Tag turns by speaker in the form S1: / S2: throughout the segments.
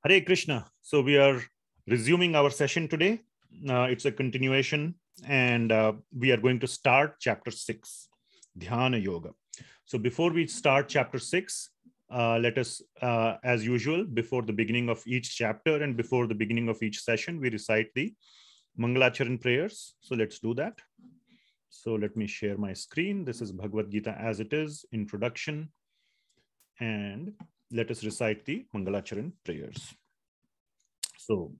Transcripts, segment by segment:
S1: Hare Krishna. So we are resuming our session today. It's a continuation, and we are going to start chapter 6, Dhyana Yoga. So before we start chapter 6, let us, as usual, before the beginning of each chapter and before the beginning of each session, we recite the Mangalacharan prayers. So let's do that. So let me share my screen. This is Bhagavad Gita as it is, introduction, and let us recite the Mangalacharan prayers. So,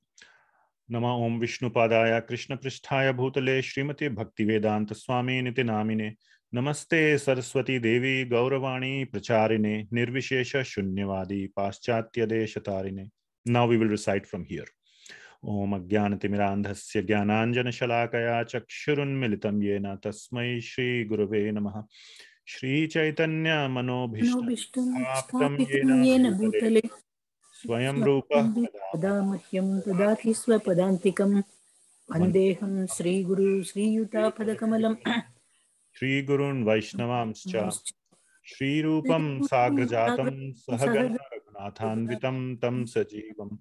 S1: Nama Om Vishnu Padaya Krishna Pristhaya Bhutale Srimati Bhaktivedanta Swami Niti Namine Namaste Saraswati Devi Gauravani Pracharine Nirvishesha Shunyavadi Paschatya Deshatarine. Now we will recite from here. Om Ajnanatimirandhasya Jnananjana Shalakaya Chakshurunmilitam Yena Tasmai Shri Gurave Namaha Shri Chaitanya Manobhishtam Sthapitam Yena Bhutale Swayam Rupa
S2: Kada Mahyam Tadati Swapadantikam Vandeham Sri Guru Sri Yuta Padakamalam
S1: Shri Gurun Vaishnavamscha Shri Rupam Sagrajatam Sahagana Raghunathanvitam Tam Sajivam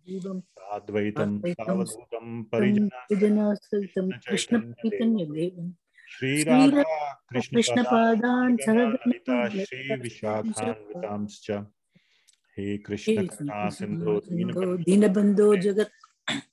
S1: Advaitam Savadutam Parijana
S2: Krishna
S1: Chaitanya
S2: Chaitanya
S1: Devam
S2: Devam
S1: Shri
S2: Sri
S1: Radha Krishna
S2: Krishna Padan
S1: Padana Lalita
S2: Sahagana
S1: Shri Vishakhanvitamscha He Krishna Karuna Sindhu
S2: Dinabandho Jagat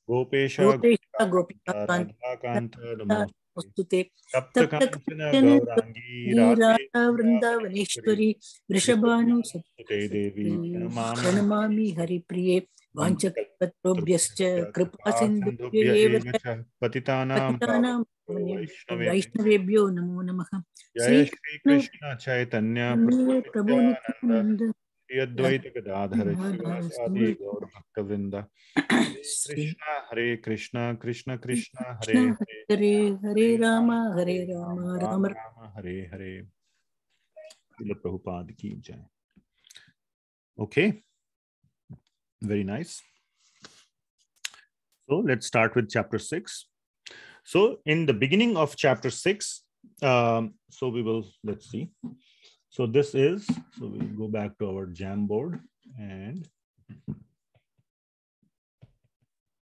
S1: Gopesha
S2: Gopesha Gopika
S1: Gopika Radhakanta Namo
S2: Ostute
S1: Tapta
S2: Tapta
S1: Kanchana
S2: Kanchana
S1: Gaurangi
S2: Radha
S1: Radhe Vrindavaneshwari
S2: Vrindavaneshwari Vrishabhanu
S1: Sute Devi Pranamami
S2: Pranamami Hari Priye Vanchakalpatrobhyascha Kripa
S1: Kripa
S2: Sindhubhya
S1: Sindhubhya
S2: Eva Cha
S1: Evacha Patitanam
S2: Patitanam
S1: Pavanebhyo Vaishnavebhyo
S2: Vaishnavebhyo Namo Namaha
S1: Jaya
S2: Sri
S1: Shri Krishna Chaitanya
S2: Prabhu
S1: Prabhu Nityananda
S2: Nityananda
S1: Shri Advaita Gadadhara Srivas Adi Gaur Bhakta Vrinda
S2: Sri
S1: Hare Krishna Krishna Krishna Hare
S2: Krishna Hare Hare Rama
S1: Hare
S2: Hare Rama
S1: Ram
S2: Rama
S1: Rama Hare Hare. Srila Prabhupada ki jai. Okay, very nice. So let's start with chapter 6. So in the beginning of chapter 6, so we will, let's see. So this is, so we'll go back to our Jamboard and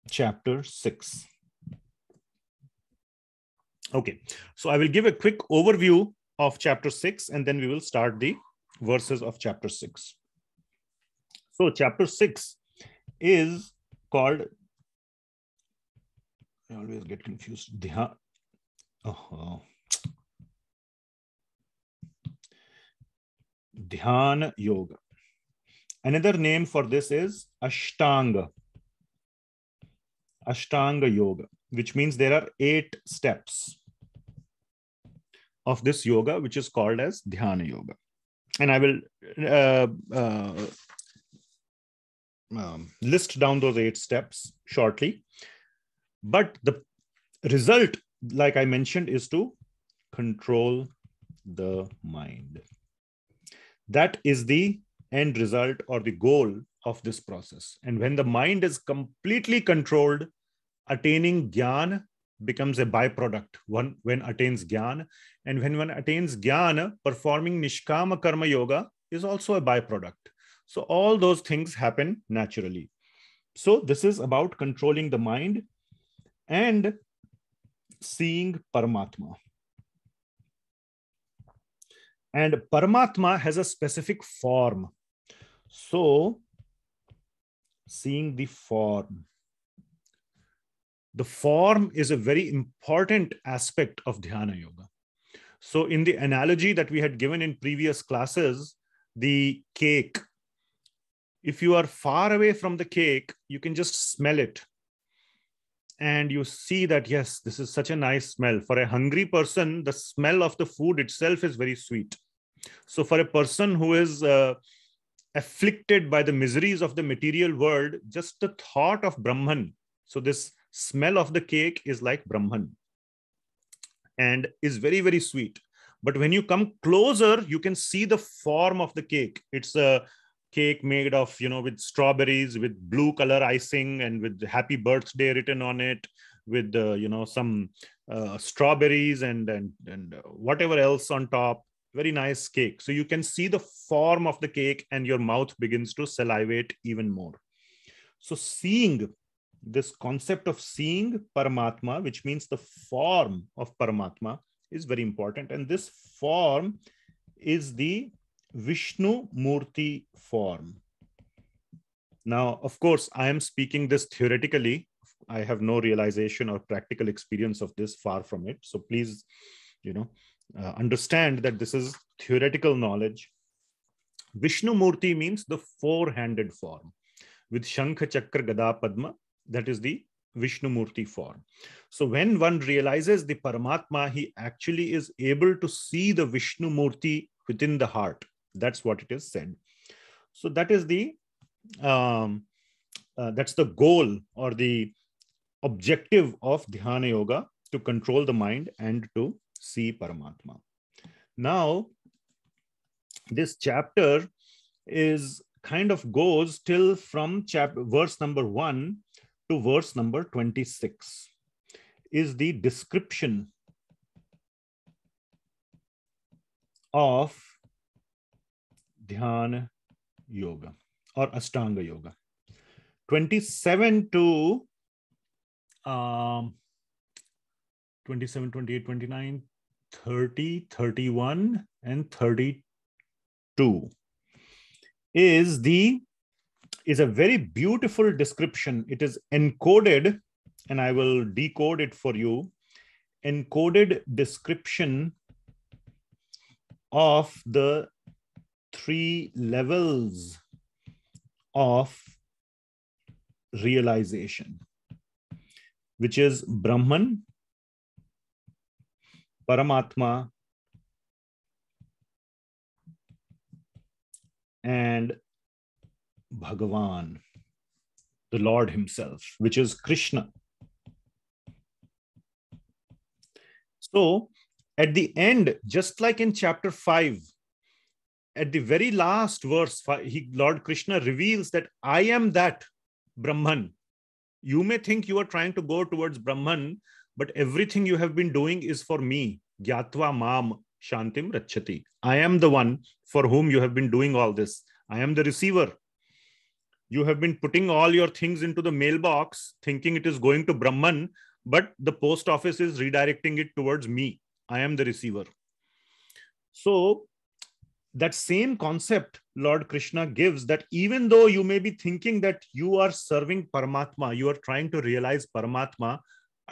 S1: chapter 6. Okay, so I will give a quick overview of chapter 6 and then we will start the verses of chapter 6. So chapter 6 is called, I always get confused, Dhyana Yoga. Another name for this is Ashtanga. Ashtanga Yoga, which means there are 8 steps of this yoga, which is called as Dhyana Yoga. And I will list down those 8 steps shortly. But the result, like I mentioned, is to control the mind. That is the end result or the goal of this process. And when the mind is completely controlled, attaining Jnana becomes a byproduct. One when attains Jnana, and when one attains Jnana, performing Nishkama Karma Yoga is also a byproduct. So all those things happen naturally. So this is about controlling the mind and seeing Paramatma. And Paramatma has a specific form. So seeing the form. The form is a very important aspect of Dhyana Yoga. So in the analogy that we had given in previous classes, the cake, if you are far away from the cake, you can just smell it. And you see that, yes, this is such a nice smell. For a hungry person, the smell of the food itself is very sweet. So for a person who is afflicted by the miseries of the material world, just the thought of Brahman, so this smell of the cake is like Brahman and is very, very sweet. But when you come closer, you can see the form of the cake. It's a cake made of, with strawberries, with blue color icing and with happy birthday written on it, with, some strawberries and whatever else on top. Very nice cake. So you can see the form of the cake and your mouth begins to salivate even more. So seeing, this concept of seeing Paramatma, which means the form of Paramatma, is very important. And this form is the Vishnu Murti form. Now, of course, I am speaking this theoretically. I have no realization or practical experience of this, far from it. So please, understand that this is theoretical knowledge. Vishnu Murti means the four-handed form with Shankha, Chakra, Gada, Padma. That is the Vishnu Murti form. So when one realizes the Paramatma, he actually is able to see the Vishnu Murti within the heart. That's what it is said. So that is the that's the goal or the objective of Dhyana Yoga, to control the mind and to see Paramatma. Now, this chapter is kind of goes till from verse number 1 to verse number 26 is the description of Dhyana Yoga or Ashtanga Yoga. 27 to 27, 28, 29, 30, 31, and 32 is a very beautiful description. It is encoded, and I will decode it for you. Encoded description of the 3 levels of realization, which is Brahman, Paramatma, and Bhagavan, the Lord himself, which is Krishna. So at the end, just like in chapter 5, at the very last verse, Lord Krishna reveals that I am that Brahman. You may think you are trying to go towards Brahman, but everything you have been doing is for me. Gyatva mam shantim rachati. I am the one for whom you have been doing all this. I am the receiver. You have been putting all your things into the mailbox, thinking it is going to Brahman, but the post office is redirecting it towards me. I am the receiver. So that same concept Lord Krishna gives, that even though you may be thinking that you are serving Paramatma, you are trying to realize Paramatma,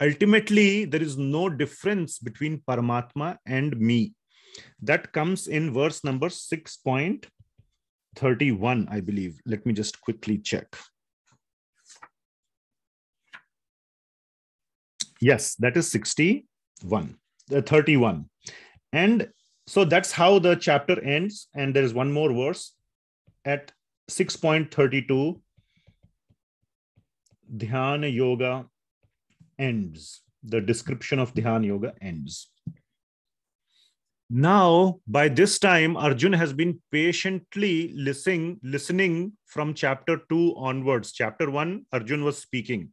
S1: ultimately there is no difference between Paramatma and me. That comes in verse number 6.31, I believe. Let me just quickly check. Yes, that is 31. And so that's how the chapter ends. And there is one more verse at 6.32. Dhyana Yoga ends. The description of Dhyana Yoga ends. Now, by this time, Arjuna has been patiently listening from chapter 2 onwards. Chapter 1, Arjuna was speaking.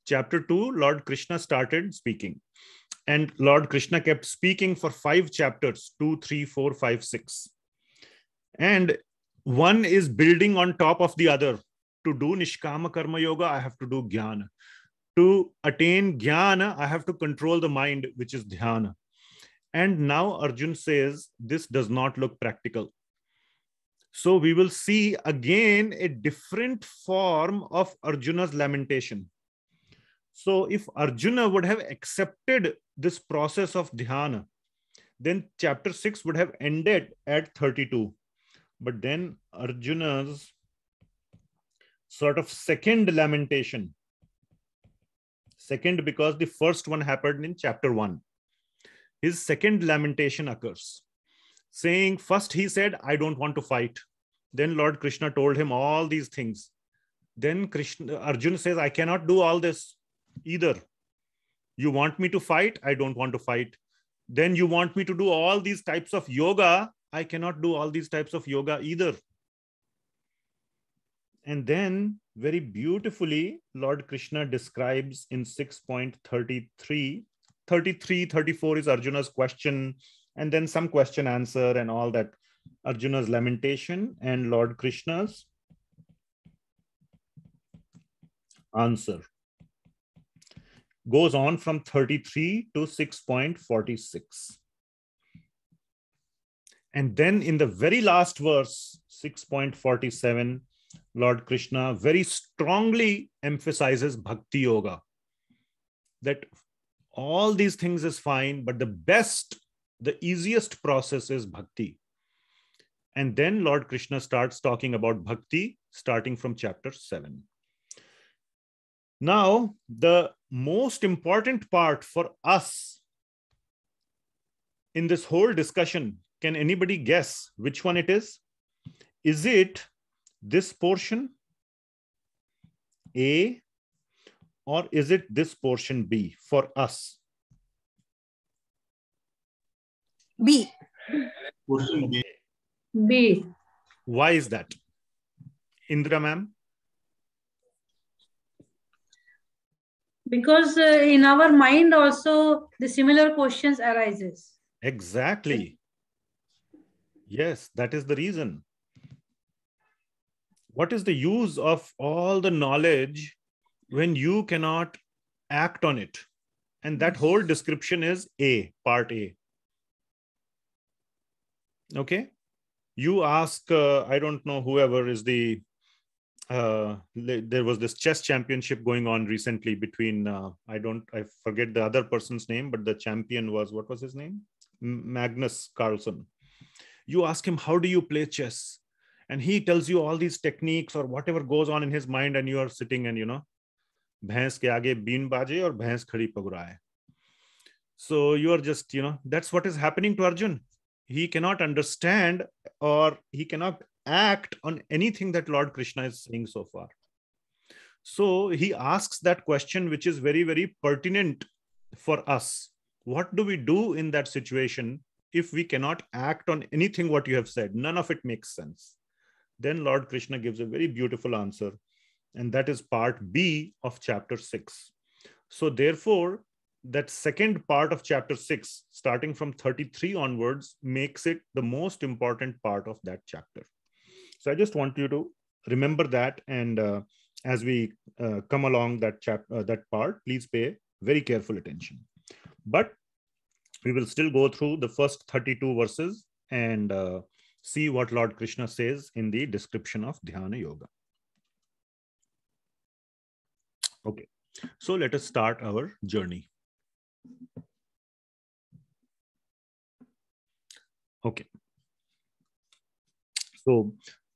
S1: Chapter 2, Lord Krishna started speaking. And Lord Krishna kept speaking for 5 chapters, 2, 3, 4, 5, 6. And one is building on top of the other. To do Nishkama Karma Yoga, I have to do Jnana. To attain Jnana, I have to control the mind, which is Dhyana. And now Arjuna says, this does not look practical. So we will see again a different form of Arjuna's lamentation. So if Arjuna would have accepted this process of dhyana, then chapter 6 would have ended at 32. But then Arjuna's sort of second lamentation, second because the first one happened in chapter 1. His second lamentation occurs, saying, first he said, I don't want to fight. Then Lord Krishna told him all these things. Then Arjuna says, I cannot do all this either. You want me to fight? I don't want to fight. Then you want me to do all these types of yoga? I cannot do all these types of yoga either. And then very beautifully, Lord Krishna describes in 6.33, 33, 34 is Arjuna's question, and then some question answer and all that. Arjuna's lamentation and Lord Krishna's Answer goes on from 33 to 6.46. And then in the very last verse, 6.47, Lord Krishna very strongly emphasizes Bhakti Yoga. That all these things is fine, but the best, the easiest process is Bhakti. And then Lord Krishna starts talking about Bhakti, starting from chapter 7. Now, the most important part for us in this whole discussion, can anybody guess which one it is? Is it this portion, A, or is it this portion, B, for us?
S2: B.
S3: Portion B.
S2: B.
S1: Why is that? Indra ma'am?
S4: Because in our mind also the similar questions arises.
S1: Exactly. Yes, that is the reason. What is the use of all the knowledge when you cannot act on it? And that whole description is A, part A. Okay. You ask, I don't know, whoever is the, there was this chess championship going on recently between, I forget the other person's name, but the champion was, what was his name? Magnus Carlsen. You ask him, how do you play chess? And he tells you all these techniques or whatever goes on in his mind, and you are sitting and, bhais ke aage been baaje aur bhais khadi paguraye. So you are just, that's what is happening to Arjun. He cannot understand or he cannot act on anything that Lord Krishna is saying so far. So he asks that question, which is very, very pertinent for us. What do we do in that situation if we cannot act on anything what you have said? None of it makes sense. Then Lord Krishna gives a very beautiful answer, and that is part B of chapter 6. So therefore, that second part of chapter 6, starting from 33 onwards, makes it the most important part of that chapter. So I just want you to remember that, and as we come along that part, please pay very careful attention. But we will still go through the first 32 verses and see what Lord Krishna says in the description of Dhyana Yoga. Okay, so let us start our journey. Okay. So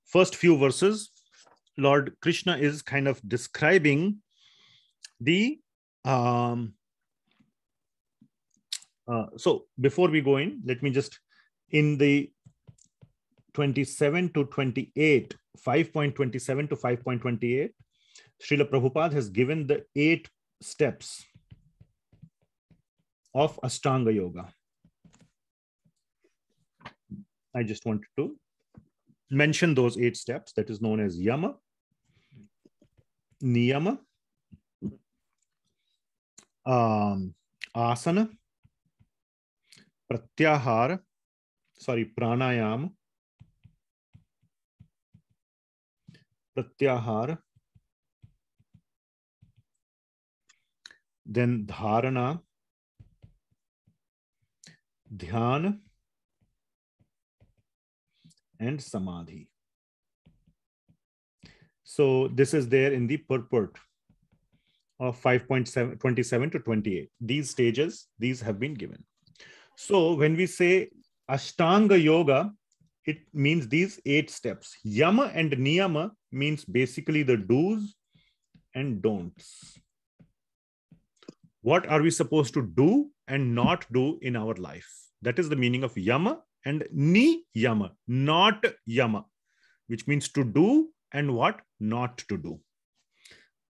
S1: first few verses, Lord Krishna is kind of describing the so before we go in, let me just, in the 27 to 28, 5.27 to 5.28, Srila Prabhupada has given the 8 steps of Ashtanga Yoga. I just wanted to mention those 8 steps, that is known as Yama, Niyama, Asana, Pranayama, Pratyahara, then Dharana, Dhyana, and Samadhi. So this is there in the purport of 5.27 to 28. These stages, these have been given. So when we say Ashtanga Yoga, it means these 8 steps. Yama and Niyama means basically the do's and don'ts. What are we supposed to do and not do in our life? That is the meaning of Yama and Niyama, not Yama, which means to do and what not to do.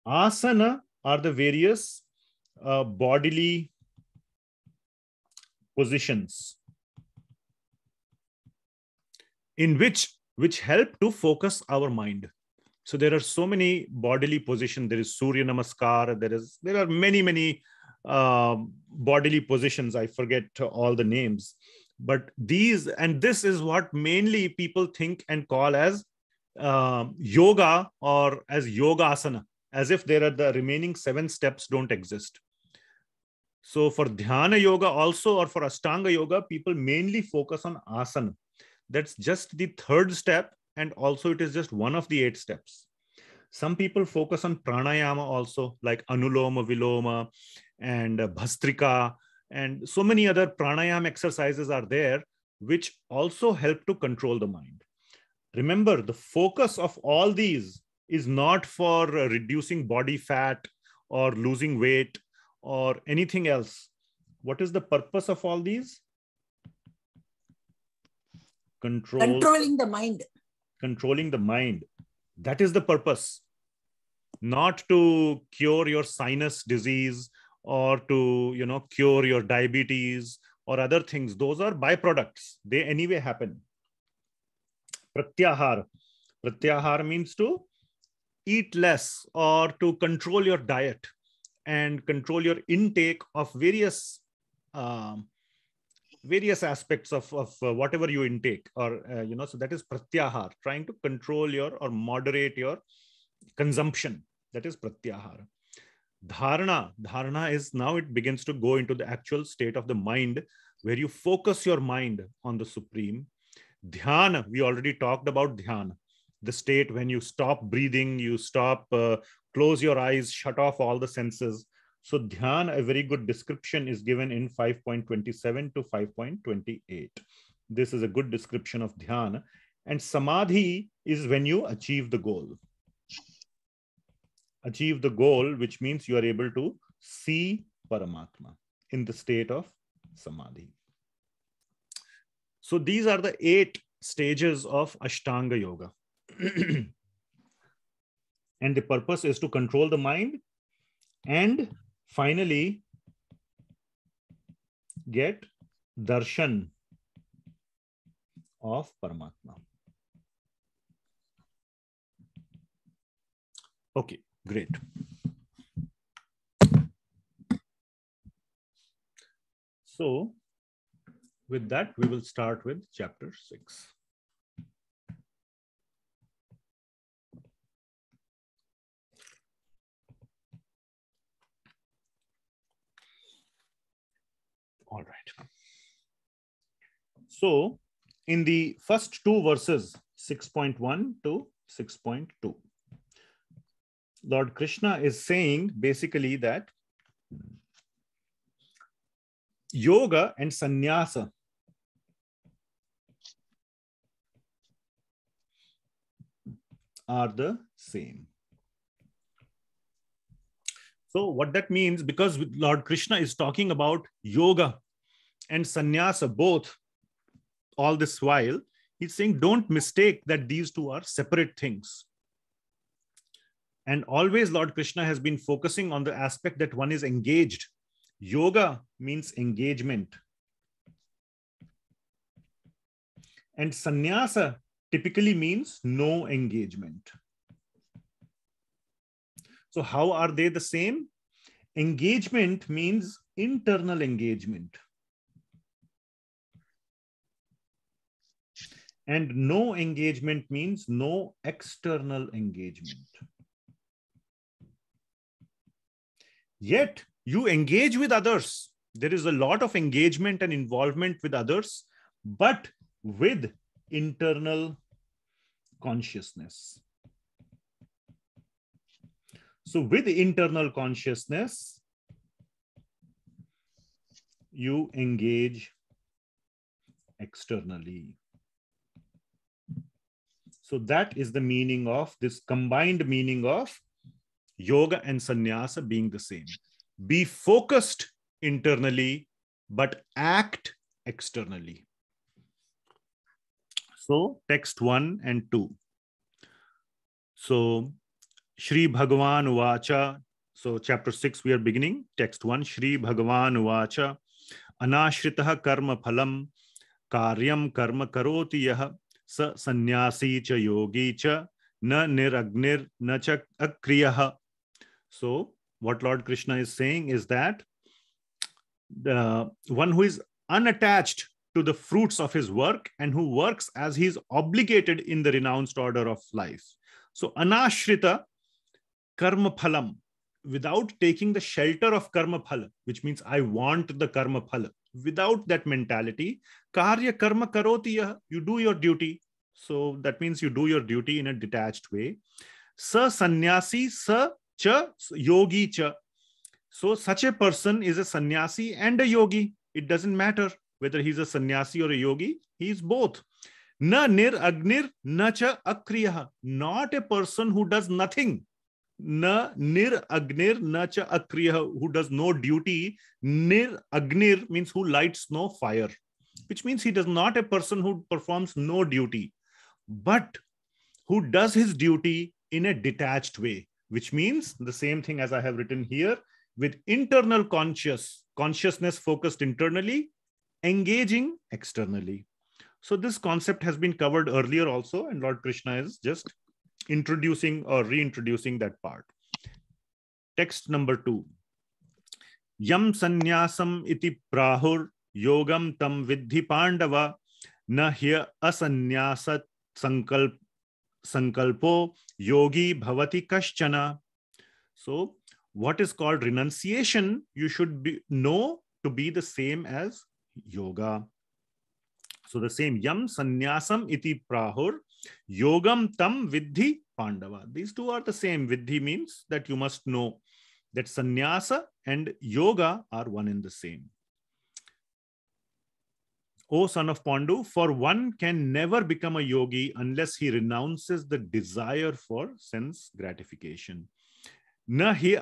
S1: Asana are the various bodily positions in which help to focus our mind. So there are so many bodily positions. There is Surya Namaskar. There are many bodily positions. I forget all the names, but this is what mainly people think and call as yoga or as yoga asana. as if there are the remaining 7 steps don't exist. So for Dhyana Yoga also, or for Ashtanga Yoga, people mainly focus on asana. That's just the 3rd step, and also it is just one of the 8 steps. Some people focus on pranayama also, like Anuloma Viloma and Bhastrika, and so many other pranayama exercises are there, which also help to control the mind. Remember, the focus of all these is not for reducing body fat or losing weight or anything else. What is the purpose of all these?
S2: Controlling the mind.
S1: Controlling the mind. That is the purpose. Not to cure your sinus disease or to, cure your diabetes or other things. Those are byproducts. They anyway happen. Pratyahar. Pratyahar means to eat less or to control your diet and control your intake of various aspects of whatever you intake, or so that is pratyahar, trying to control your or moderate your consumption. That is pratyahar. Dharana is, now it begins to go into the actual state of the mind, where you focus your mind on the supreme. Dhyana, we already talked about dhyana, the state when you stop breathing, you stop, close your eyes, shut off all the senses. So dhyana, a very good description is given in 5.27 to 5.28. This is a good description of dhyana. And samadhi is when you achieve the goal. Achieve the goal, which means you are able to see Paramatma in the state of samadhi. So these are the 8 stages of Ashtanga Yoga. And the purpose is to control the mind and finally get darshan of Paramatma. Okay, great. So with that, we will start with chapter 6. All right. So in the first 2 verses, 6.1 to 6.2, Lord Krishna is saying basically that yoga and sannyasa are the same. So what that means, because Lord Krishna is talking about yoga and sannyasa both all this while, he's saying don't mistake that these two are separate things. And always Lord Krishna has been focusing on the aspect that one is engaged. Yoga means engagement. And sannyasa typically means no engagement. So how are they the same? Engagement means internal engagement. And no engagement means no external engagement. Yet you engage with others. There is a lot of engagement and involvement with others, but with internal consciousness. So with internal consciousness, you engage externally. So that is the meaning of this combined meaning of yoga and sannyasa being the same. Be focused internally, but act externally. So text 1 and 2. So Shri Bhagavan Uvacha. So chapter 6 we are beginning. Text 1. Shri Bhagavan Uvacha. Anashritaha karma phalam karyam karma karoti yah sa sannyasi cha yogi cha na niragnir na cha akriyah. So what Lord Krishna is saying is that the one who is unattached to the fruits of his work and who works as he is obligated in the renounced order of life. So anashrita karma phalam, without taking the shelter of karma phala, which means I want the karma phala, without that mentality, karya karma karoti yah, you do your duty. So that means you do your duty in a detached way. Sa sannyasi, sa cha yogi cha. So such a person is a sannyasi and a yogi. It doesn't matter whether he's a sannyasi or a yogi. He is both. Na nir agnir na cha akriya. Not a person who does nothing. Na nir agnir na cha akriya, who does no duty. Nir agnir means who lights no fire, which means he does not a person who performs no duty, but who does his duty in a detached way, which means the same thing as I have written here, with internal consciousness focused internally, engaging externally. So this concept has been covered earlier also, and Lord Krishna is just introducing or reintroducing that part. Text number 2. Yam sannyasam iti prahur yogam tam vidhi pandava na hya asanyasat sankalpo yogi bhavati kaschana. So what is called renunciation, you should know to be the same as yoga. So the same, yam sannyasam iti prahur yogam tam vidhi pandava. These two are the same. Vidhi means that you must know that sannyasa and yoga are one and the same. O son of Pandu, for one can never become a yogi unless he renounces the desire for sense gratification. Na hi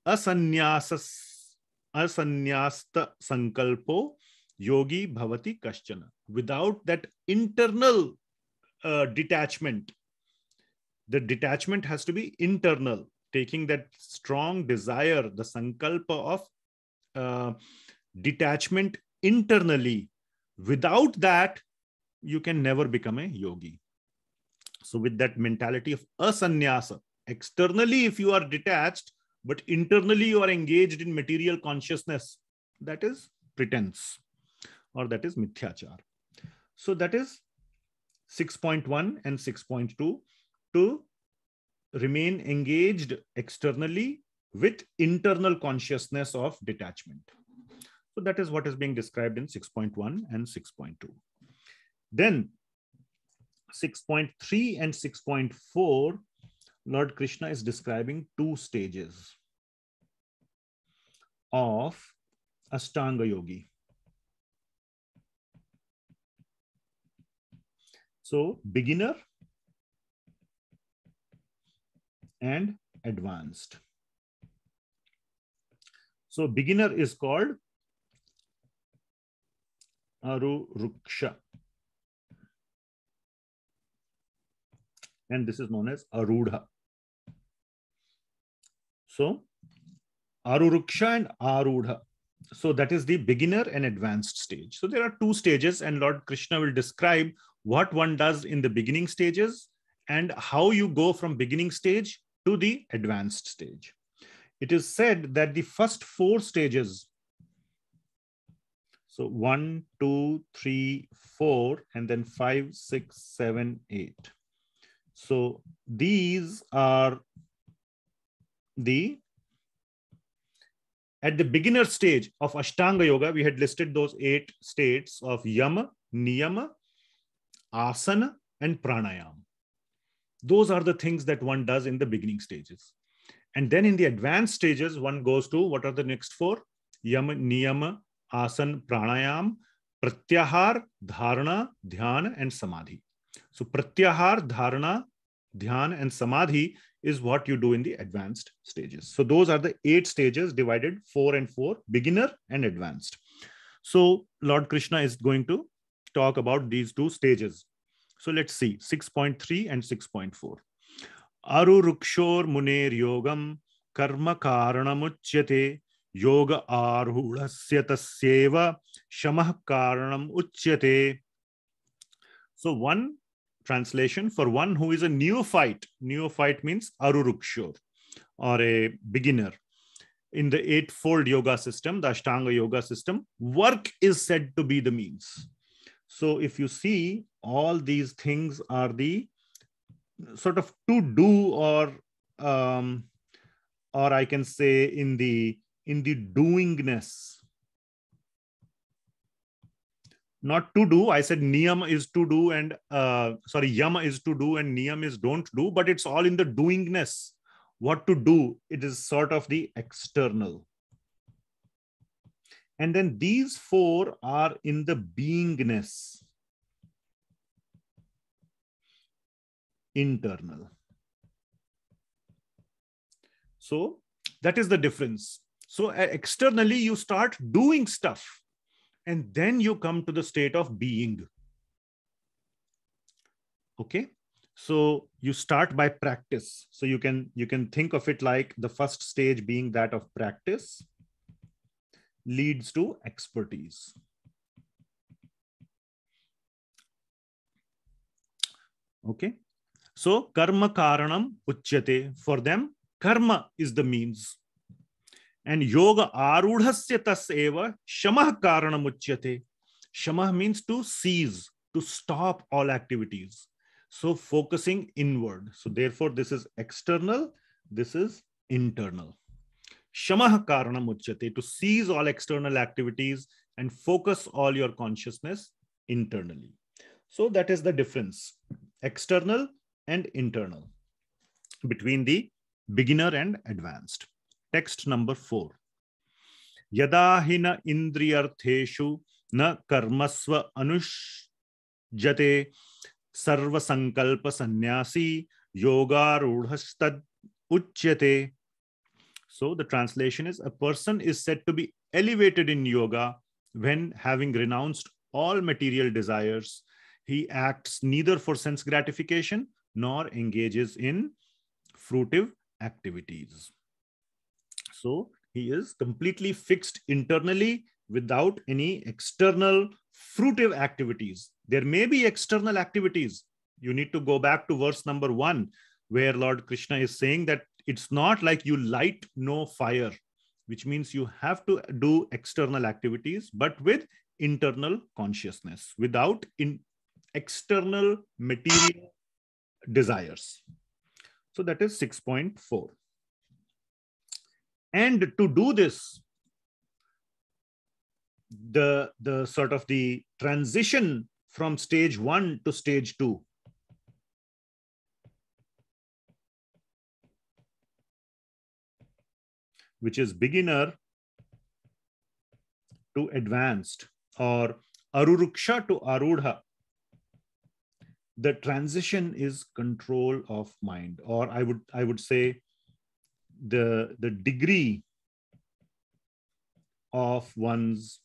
S1: asanyasta sankalpo yogi bhavati kaschana. Without that internal detachment, the detachment has to be internal, taking that strong desire, the sankalpa of detachment internally. Without that, you can never become a yogi. So with that mentality of asanyasa, externally if you are detached, but internally you are engaged in material consciousness, that is pretense, or that is mithyachar. So that is 6.1 and 6.2, to remain engaged externally with internal consciousness of detachment. So that is what is being described in 6.1 and 6.2. Then 6.3 and 6.4, Lord Krishna is describing 2 stages of Ashtanga Yogi. So beginner and advanced. So beginner is called Aruruksha, and this is known as Arudha. So Aruruksha and Arudha. So that is the beginner and advanced stage. So there are 2 stages, and Lord Krishna will describe what one does in the beginning stages and how you go from beginning stage to the advanced stage. It is said that the first 4 stages, so 1, 2, 3, 4, and then 5, 6, 7, 8. So these are at the beginner stage of Ashtanga Yoga, we had listed those 8 states of Yama, Niyama, Asana, and Pranayama. Those are the things that one does in the beginning stages. And then in the advanced stages, one goes to, what are the next 4? Yama, Niyama, Asana, Pranayam, Pratyahar, Dharana, Dhyana, and Samadhi. So Pratyahar, Dharana, Dhyana, and Samadhi is what you do in the advanced stages. So those are the 8 stages divided 4 and 4, beginner and advanced. So Lord Krishna is going to talk about these 2 stages. So let's see 6.3 and 6.4. Arurukshor muner yogam karma karanamuchyate yoga arhudasya tasyeva shamah karanam uchyate. So one translation for one who is a neophyte. Neophyte means Arurukshor, or a beginner. In the 8-fold yoga system, the Ashtanga yoga system, work is said to be the means. So if you see, all these things are the sort of to do or or I can say in the doingness. Not to do. I said niyam is to do, and yama is to do, and niyam is don't do, but it's all in the doingness. What to do, it is sort of the external. And then these four are in the beingness, internal. So that is the difference. So externally, you start doing stuff, and then you come to the state of being. Okay. So you start by practice. So you can think of it like the first stage being that of practice leads to expertise. Okay. So karma karanam uchyate. For them, karma is the means. And yoga arudhasya tas eva shamah karanam uchyate. Shamah means to cease, to stop all activities. So focusing inward. So therefore, this is external, this is internal. Shamah karanam uchyate, to cease all external activities and focus all your consciousness internally. So that is the difference, external and internal, between the beginner and advanced. Text number 4. Yada hina indriyartheshu na karmasva anushjate sarva sankalpa sannyasi yoga rudhastad uchyate. So the translation is, a person is said to be elevated in yoga when, having renounced all material desires, he acts neither for sense gratification nor engages in fruitive activities. So he is completely fixed internally without any external fruitive activities. There may be external activities. You need to go back to verse number 1, where Lord Krishna is saying that it's not like you light no fire, which means you have to do external activities, but with internal consciousness, without external material desires. So that is 6.4. And to do this, the sort of the transition from stage 1 to stage 2, which is beginner to advanced, or aruruksha to arudha, the transition is control of mind, or I would say the degree of one's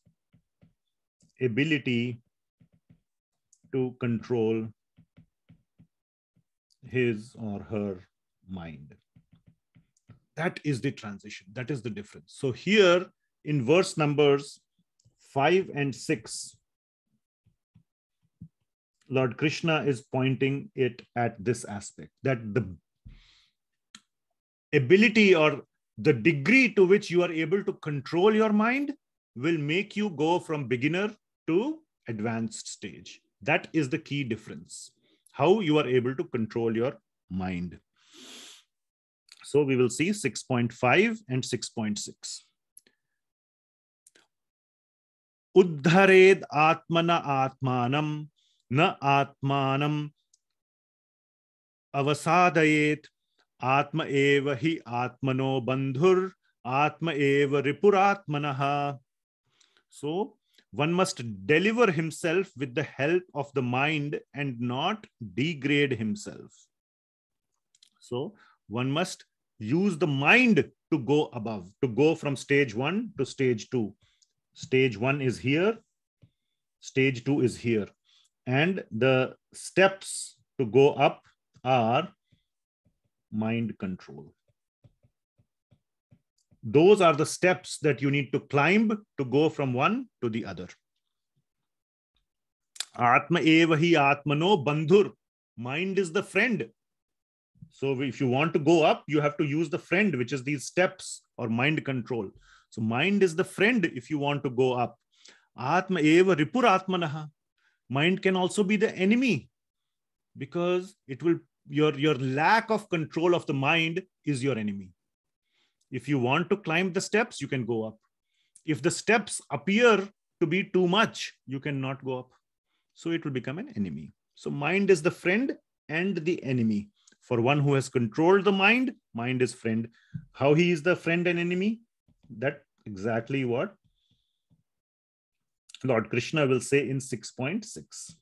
S1: ability to control his or her mind. That is the transition. That is the difference. So here in verse numbers 5 and 6, Lord Krishna is pointing it at this aspect, that the ability or the degree to which you are able to control your mind will make you go from beginner to advanced stage. That is the key difference, how you are able to control your mind. So we will see 6.5 and 6.6. Uddhared atmana atmanam na atmanam avasadayet atma eva hi atmano bandhur atma eva ripuratmanaha. So one must deliver himself with the help of the mind and not degrade himself. So one must use the mind to go above, to go from stage 1 to stage 2. Stage 1 is here, stage 2 is here. And the steps to go up are mind control. Those are the steps that you need to climb to go from one to the other. Atma eva hi atmano bandhur. Mind is the friend. So if you want to go up, you have to use the friend, which is these steps or mind control. So mind is the friend if you want to go up. Atma eva ripuratmanaha. Mind can also be the enemy, because it will your lack of control of the mind is your enemy. If you want to climb the steps, you can go up. If the steps appear to be too much, you cannot go up. So it will become an enemy. So mind is the friend and the enemy. For one who has controlled the mind, mind is friend. How he is the friend and enemy? That exactly what Lord Krishna will say in 6.6.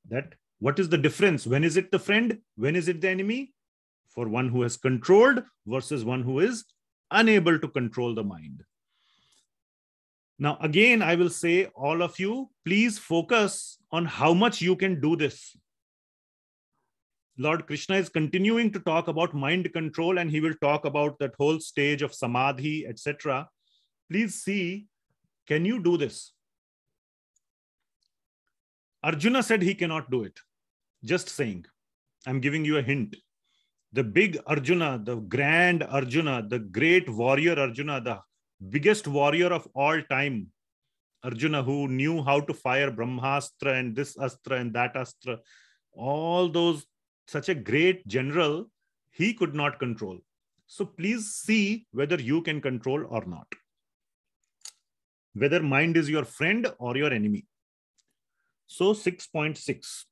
S1: That what is the difference? When is it the friend? When is it the enemy? For one who has controlled versus one who is unable to control the mind. Now, again, I will say, all of you, please focus on how much you can do this. Lord Krishna is continuing to talk about mind control, and he will talk about that whole stage of samadhi, etc. Please see, can you do this? Arjuna said he cannot do it. Just saying. I'm giving you a hint. The big Arjuna, the grand Arjuna, the great warrior Arjuna, the biggest warrior of all time, Arjuna, who knew how to fire Brahmastra and this Astra and that Astra, all those, such a great general, he could not control. So please see whether you can control or not. Whether mind is your friend or your enemy. So 6.6.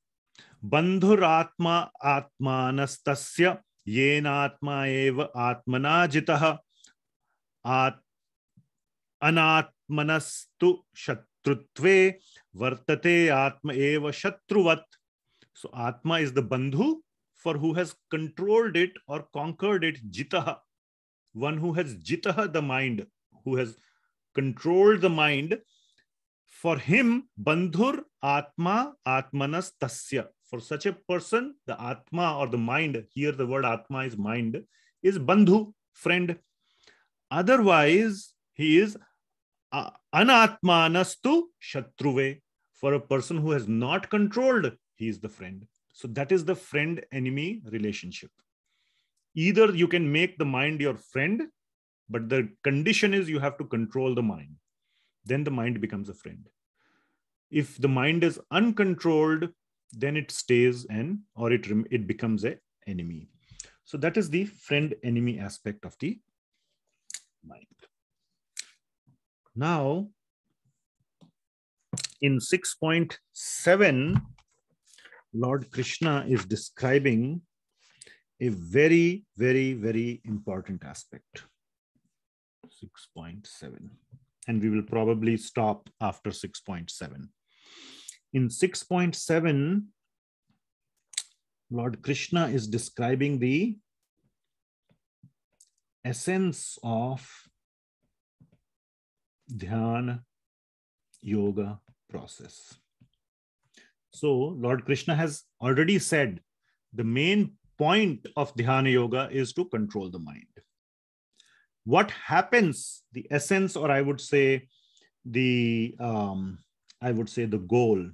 S1: Bandhuratma atmanastasya yenatma eva atmana jitah anatmanastu shatrutve vartate atma eva shatruvat. So atma is the bandhu for who has controlled it or conquered it, jitah. One who has jitah the mind, who has controlled the mind. For him, bandhur atma atmanas tasya. For such a person, the atma or the mind, here the word atma is mind, is bandhu, friend. Otherwise, he is anatmanastu shatruve. For a person who has not controlled, he is the friend. So that is the friend-enemy relationship. Either you can make the mind your friend, but the condition is you have to control the mind. Then the mind becomes a friend. If the mind is uncontrolled, then it stays or it becomes an enemy. So that is the friend-enemy aspect of the mind. Now, in 6.7, Lord Krishna is describing a very, very, very important aspect. 6.7. And we will probably stop after 6.7. In 6.7, Lord Krishna is describing the essence of Dhyana Yoga process. So Lord Krishna has already said the main point of Dhyana Yoga is to control the mind. What happens, the essence, or I would say the goal.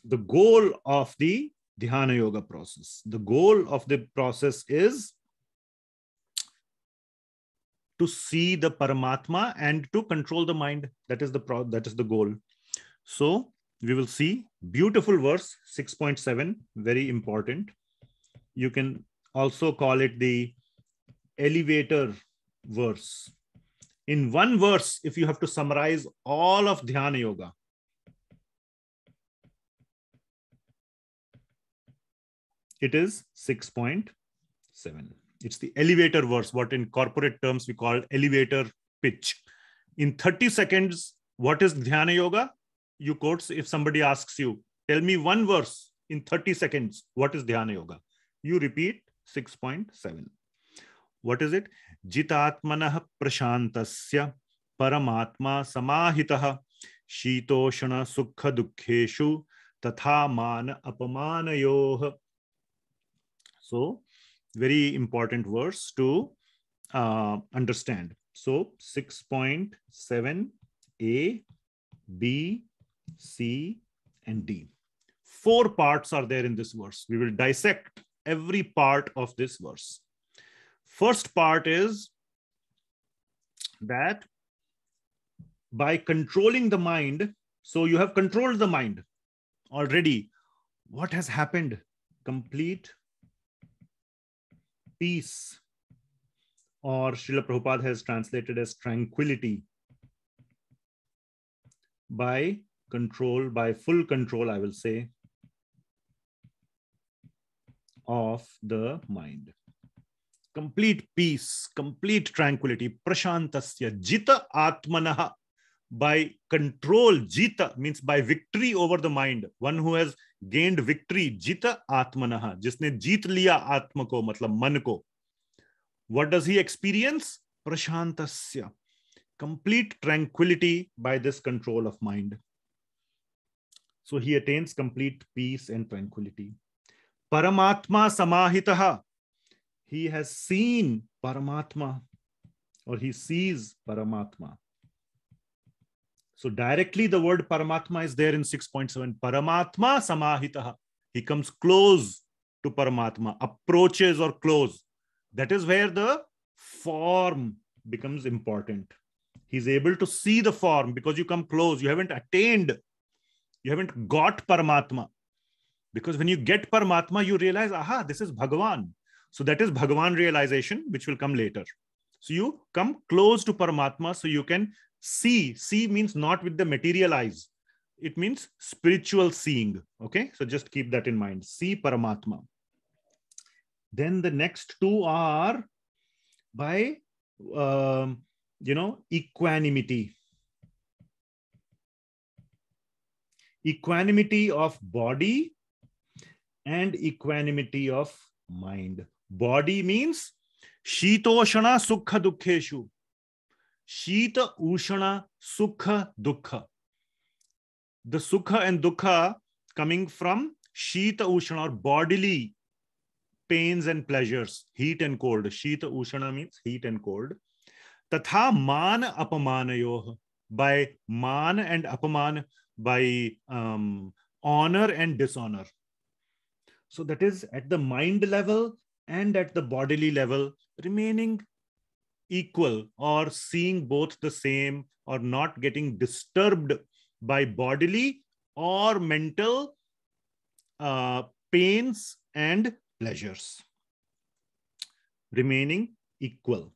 S1: The goal of the Dhyana Yoga process. The goal of the process is to see the Paramatma and to control the mind. That is the goal. So we will see beautiful verse 6.7, very important. You can also call it the elevator verse. In one verse, if you have to summarize all of Dhyana Yoga, it is 6.7. It's the elevator verse, what in corporate terms we call elevator pitch. In 30 seconds, what is Dhyana Yoga? You quote, if somebody asks you, tell me one verse in 30 seconds, what is Dhyana Yoga? You repeat 6.7. What is it? Jitatmanah prashantasya paramatma samahitah shitoshana sukha dukkheshu tatha mana apamanayoh. So, very important verse to understand. So, 6.7 A, B, C, and D. 4 parts are there in this verse. We will dissect every part of this verse. First part is that by controlling the mind, so you have controlled the mind already. What has happened? complete peace, or Srila Prabhupada has translated as tranquility, by control, by full control, I will say, of the mind. Complete peace, complete tranquility. Prashantasya jita atmanaha. By control, jita means by victory over the mind. One who has gained victory, jita atmanaha. Jisne jeet liya atma ko, matlab man ko. What does he experience? Prashantasya. Complete tranquility by this control of mind. So he attains complete peace and tranquility. Paramatma samahitaha. He has seen Paramatma, or he sees Paramatma. So directly the word Paramatma is there in 6.7. Paramatma samahitaha. He comes close to Paramatma, approaches or close. That is where the form becomes important. He's able to see the form because you come close. You haven't attained. You haven't got Paramatma. Because when you get Paramatma, you realize, aha, this is Bhagavan. So that is Bhagavan realization, which will come later. So you come close to Paramatma so you can see. See means not with the material eyes. It means spiritual seeing. Okay, so just keep that in mind. See Paramatma. Then the next two are by, equanimity. Equanimity of body and equanimity of mind. Body means Shitoshana Sukha Dukkheshu. Shita Ushana Sukha Dukkha. The Sukha and Dukkha coming from Shita Ushana, or bodily pains and pleasures, heat and cold. Shita Ushana means heat and cold. Tatha Man Apamanayoh. By Man and Apaman, by honor and dishonor. So that is at the mind level and at the bodily level, remaining equal, or seeing both the same, or not getting disturbed by bodily or mental pains and pleasures. Remaining equal.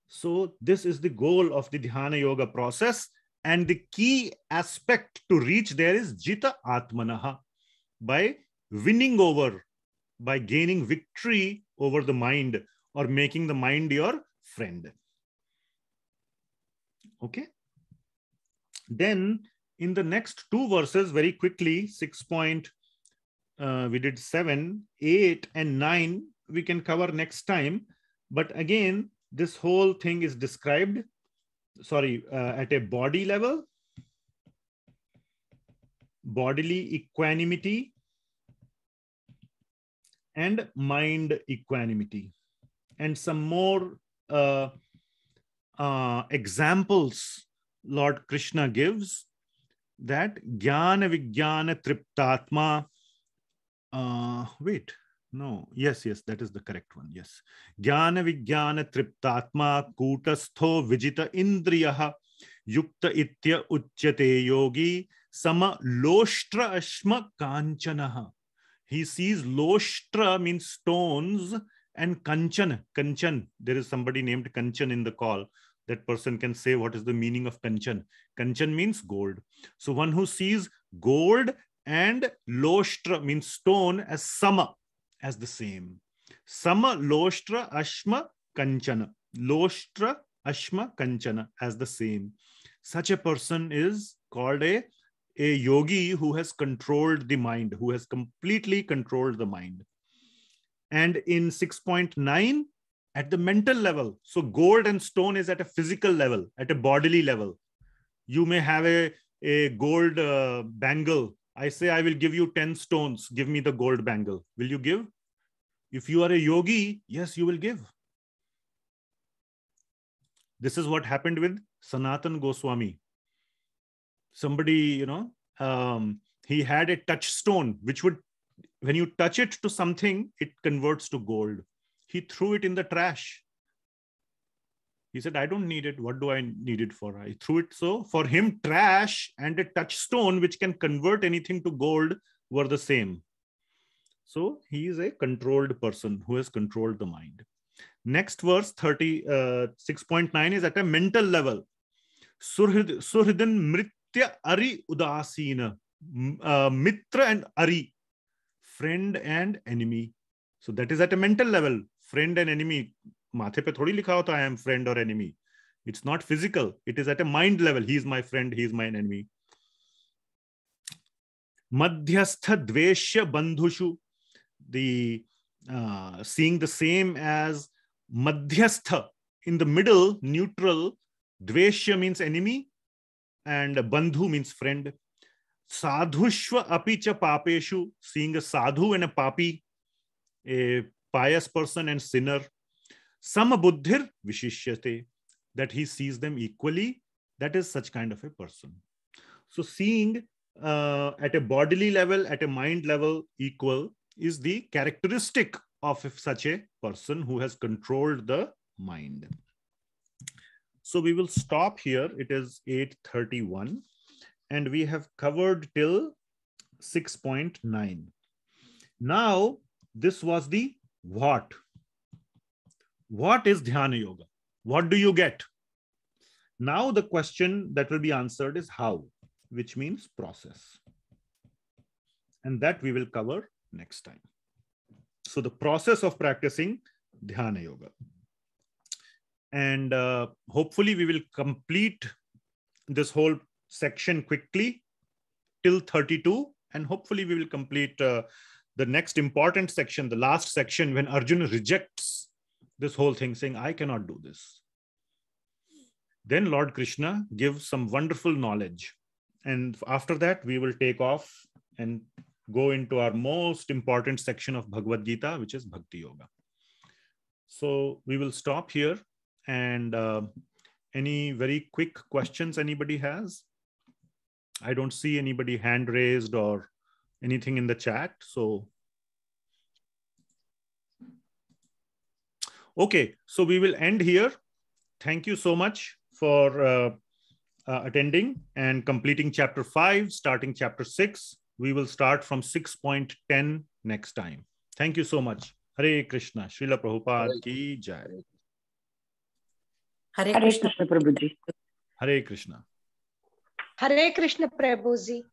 S1: So this is the goal of the Dhyana Yoga process. And the key aspect to reach there is Jita Atmanaha. By winning over, by gaining victory over the mind, or making the mind your friend. Okay. Then in the next two verses, very quickly, we did 7, 8, and 9, we can cover next time. But again, this whole thing is described, at a body level, bodily equanimity, and mind equanimity. And some more examples Lord Krishna gives, that Jnana Vijnana Triptatma. Yes, that is the correct one. Yes. Jnana Vijnana Triptatma Kutastho Vijita Indriyaha Yukta Itya Uchyate Yogi Sama Loshtra Ashma Kanchanaha. He sees Loshtra means stones, and Kanchan. There is somebody named Kanchan in the call. That person can say what is the meaning of Kanchan. Kanchan means gold. So one who sees gold and Loshtra means stone as Sama, as the same. Sama Loshtra Ashma Kanchana. Loshtra Ashma Kanchana as the same. Such a person is called a yogi who has controlled the mind, who has completely controlled the mind. And in 6.9, at the mental level, so gold and stone is at a physical level, at a bodily level. You may have a gold bangle. I say, I will give you 10 stones. Give me the gold bangle. Will you give? If you are a yogi, yes, you will give. This is what happened with Sanatan Goswami. Somebody, he had a touchstone, which would, when you touch it to something, it converts to gold. He threw it in the trash. He said, I don't need it. What do I need it for? I threw it. So for him, trash and a touchstone, which can convert anything to gold, were the same. So he is a controlled person who has controlled the mind. Next verse 6.9 is at a mental level. Surhridan mritya ari udasina. Mitra and ari, friend and enemy. So that is at a mental level. Friend and enemy. माथे पे थोड़ी लिखा होता I am friend or enemy. It's not physical. It is at a mind level. He is my friend. He is my enemy. Madhyastha dveshya bandhushu. The seeing the same as madhyastha, in the middle, neutral. Dveshya means enemy and bandhu means friend. Sadhushva apicha papeshu, seeing a sadhu and a papi, a pious person and sinner. Samabuddhir vishishyate, that he sees them equally. That is such kind of a person. So seeing at a bodily level, at a mind level equal is the characteristic of such a person who has controlled the mind. So we will stop here. It is 8:31 and we have covered till 6.9. Now this was the what. What is Dhyana Yoga? What do you get? Now the question that will be answered is how, which means process. And that we will cover next time. So the process of practicing Dhyana Yoga. And hopefully we will complete this whole section quickly till 32. And hopefully we will complete the next important section, the last section, when Arjuna rejects this whole thing, saying, I cannot do this. Then Lord Krishna gives some wonderful knowledge. And after that, we will take off and go into our most important section of Bhagavad Gita, which is Bhakti Yoga. So we will stop here. And any very quick questions anybody has? I don't see anybody hand raised or anything in the chat. So, okay, so we will end here. Thank you so much for attending and completing chapter 5, starting chapter 6. We will start from 6.10 next time. Thank you so much. Hare Krishna. Srila Prabhupada ki jai.
S2: Hare Krishna Prabhuji.
S1: Hare Krishna.
S5: Hare Krishna Prabhuji.